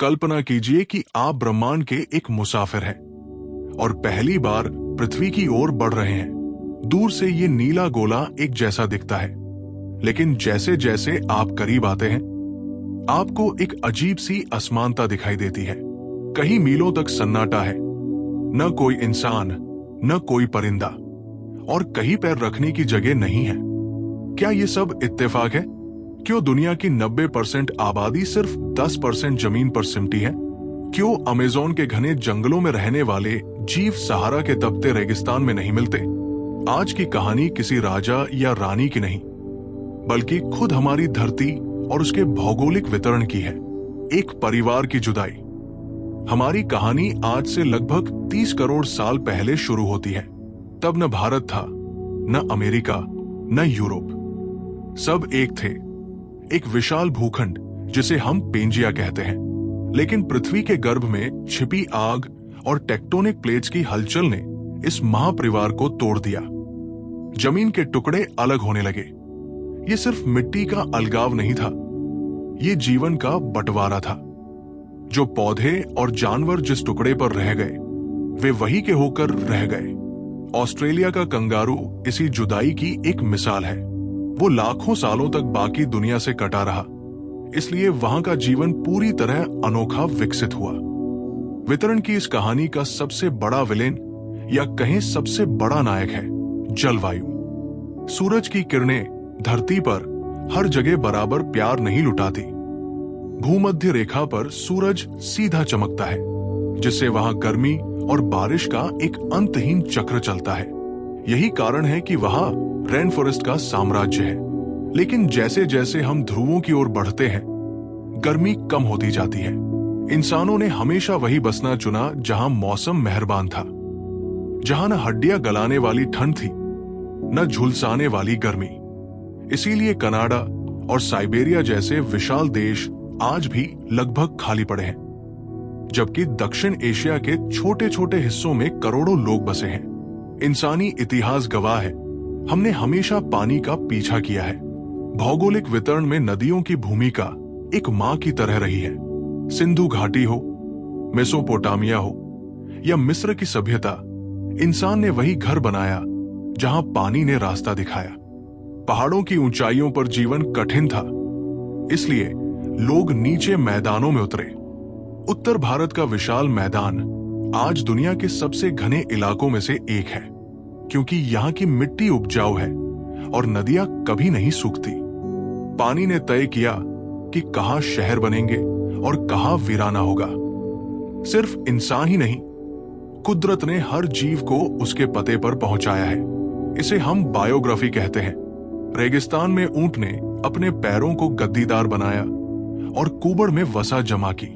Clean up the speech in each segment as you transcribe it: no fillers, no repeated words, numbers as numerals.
कल्पना कीजिए कि आप ब्रह्मांड के एक मुसाफिर हैं और पहली बार पृथ्वी की ओर बढ़ रहे हैं। दूर से ये नीला गोला एक जैसा दिखता है, लेकिन जैसे जैसे आप करीब आते हैं आपको एक अजीब सी असमानता दिखाई देती है। कहीं मीलों तक सन्नाटा है, न कोई इंसान न कोई परिंदा, और कहीं पैर रखने की जगह नहीं है। क्या ये सब इत्तेफाक है? क्यों दुनिया की 90% आबादी सिर्फ 10% जमीन पर सिमटी है? क्यों अमेज़न के घने जंगलों में रहने वाले जीव सहारा के तपते रेगिस्तान में नहीं मिलते? आज की कहानी किसी राजा या रानी की नहीं, बल्कि खुद हमारी धरती और उसके भौगोलिक वितरण की है। एक परिवार की जुदाई। हमारी कहानी आज से लगभग 30 करोड़ साल पहले शुरू होती है। तब न भारत था, न अमेरिका, न यूरोप। सब एक थे, एक विशाल भूखंड जिसे हम पेंजिया कहते हैं। लेकिन पृथ्वी के गर्भ में छिपी आग और टेक्टोनिक प्लेट्स की हलचल ने इस महापरिवार को तोड़ दिया। जमीन के टुकड़े अलग होने लगे। ये सिर्फ मिट्टी का अलगाव नहीं था, ये जीवन का बंटवारा था। जो पौधे और जानवर जिस टुकड़े पर रह गए, वे वही के होकर रह गए। ऑस्ट्रेलिया का कंगारू इसी जुदाई की एक मिसाल है। वो लाखों सालों तक बाकी दुनिया से कटा रहा, इसलिए वहां का जीवन पूरी तरह अनोखा विकसित हुआ। वितरण की इस कहानी का सबसे बड़ा विलेन, या कहें सबसे बड़ा नायक है जलवायु। सूरज की किरणें धरती पर हर जगह बराबर प्यार नहीं लुटाती। भूमध्य रेखा पर सूरज सीधा चमकता है, जिससे वहां गर्मी और बारिश का एक अंतहीन चक्र चलता है। यही कारण है कि वहां रेन फॉरेस्ट का साम्राज्य है। लेकिन जैसे जैसे हम ध्रुवों की ओर बढ़ते हैं, गर्मी कम होती जाती है। इंसानों ने हमेशा वही बसना चुना जहां मौसम मेहरबान था, जहां न हड्डियां गलाने वाली ठंड थी, न झुलसाने वाली गर्मी। इसीलिए कनाडा और साइबेरिया जैसे विशाल देश आज भी लगभग खाली पड़े हैं, जबकि दक्षिण एशिया के छोटे छोटे हिस्सों में करोड़ों लोग बसे हैं। इंसानी इतिहास गवाह है, हमने हमेशा पानी का पीछा किया है। भौगोलिक वितरण में नदियों की भूमिका एक मां की तरह रही है। सिंधु घाटी हो, मेसोपोटामिया हो या मिस्र की सभ्यता, इंसान ने वही घर बनाया जहां पानी ने रास्ता दिखाया। पहाड़ों की ऊंचाइयों पर जीवन कठिन था, इसलिए लोग नीचे मैदानों में उतरे। उत्तर भारत का विशाल मैदान आज दुनिया के सबसे घने इलाकों में से एक है, क्योंकि यहाँ की मिट्टी उपजाऊ है और नदियां कभी नहीं सूखती। पानी ने तय किया कि कहां शहर बनेंगे और कहां वीराना होगा। सिर्फ इंसान ही नहीं, कुदरत ने हर जीव को उसके पते पर पहुंचाया है। इसे हम बायोग्राफी कहते हैं। रेगिस्तान में ऊंट ने अपने पैरों को गद्दीदार बनाया और कुबड़ में वसा जमा की।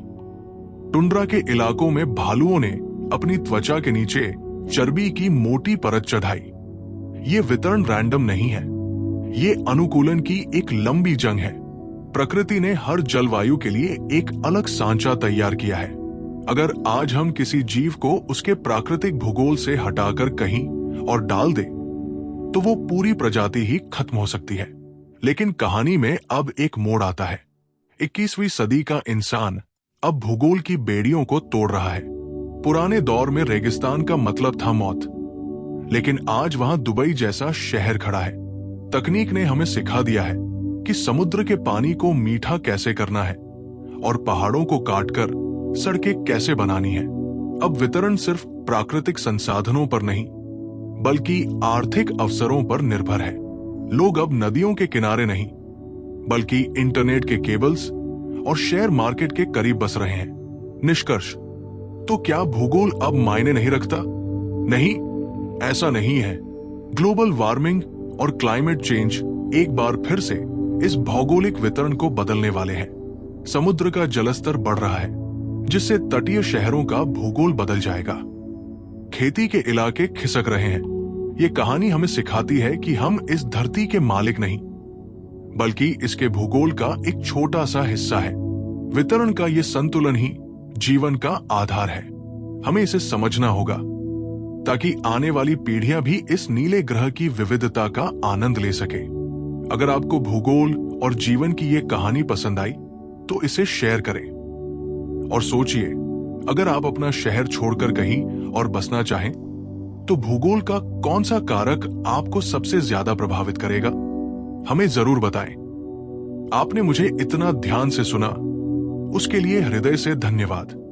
टुंड्रा के इलाकों में भालुओं ने अपनी त्वचा के नीचे चर्बी की मोटी परत चढ़ाई। ये वितरण रैंडम नहीं है, ये अनुकूलन की एक लंबी जंग है। प्रकृति ने हर जलवायु के लिए एक अलग सांचा तैयार किया है। अगर आज हम किसी जीव को उसके प्राकृतिक भूगोल से हटाकर कहीं और डाल दें, तो वो पूरी प्रजाति ही खत्म हो सकती है। लेकिन कहानी में अब एक मोड़ आता है। 21वीं सदी का इंसान अब भूगोल की बेड़ियों को तोड़ रहा है। पुराने दौर में रेगिस्तान का मतलब था मौत, लेकिन आज वहां दुबई जैसा शहर खड़ा है। तकनीक ने हमें सिखा दिया है कि समुद्र के पानी को मीठा कैसे करना है और पहाड़ों को काटकर सड़कें कैसे बनानी है। अब वितरण सिर्फ प्राकृतिक संसाधनों पर नहीं, बल्कि आर्थिक अवसरों पर निर्भर है। लोग अब नदियों के किनारे नहीं, बल्कि इंटरनेट के केबल्स और शेयर मार्केट के करीब बस रहे हैं। निष्कर्ष, तो क्या भूगोल अब मायने नहीं रखता? नहीं, ऐसा नहीं है। ग्लोबल वार्मिंग और क्लाइमेट चेंज एक बार फिर से इस भौगोलिक वितरण को बदलने वाले हैं। समुद्र का जलस्तर बढ़ रहा है, जिससे तटीय शहरों का भूगोल बदल जाएगा। खेती के इलाके खिसक रहे हैं। ये कहानी हमें सिखाती है कि हम इस धरती के मालिक नहीं, बल्कि इसके भूगोल का एक छोटा सा हिस्सा है। वितरण का ये संतुलन ही जीवन का आधार है। हमें इसे समझना होगा, ताकि आने वाली पीढ़ियां भी इस नीले ग्रह की विविधता का आनंद ले सके। अगर आपको भूगोल और जीवन की ये कहानी पसंद आई, तो इसे शेयर करें और सोचिए, अगर आप अपना शहर छोड़कर कहीं और बसना चाहें, तो भूगोल का कौन सा कारक आपको सबसे ज्यादा प्रभावित करेगा? हमें जरूर बताएं। आपने मुझे इतना ध्यान से सुना, उसके लिए हृदय से धन्यवाद।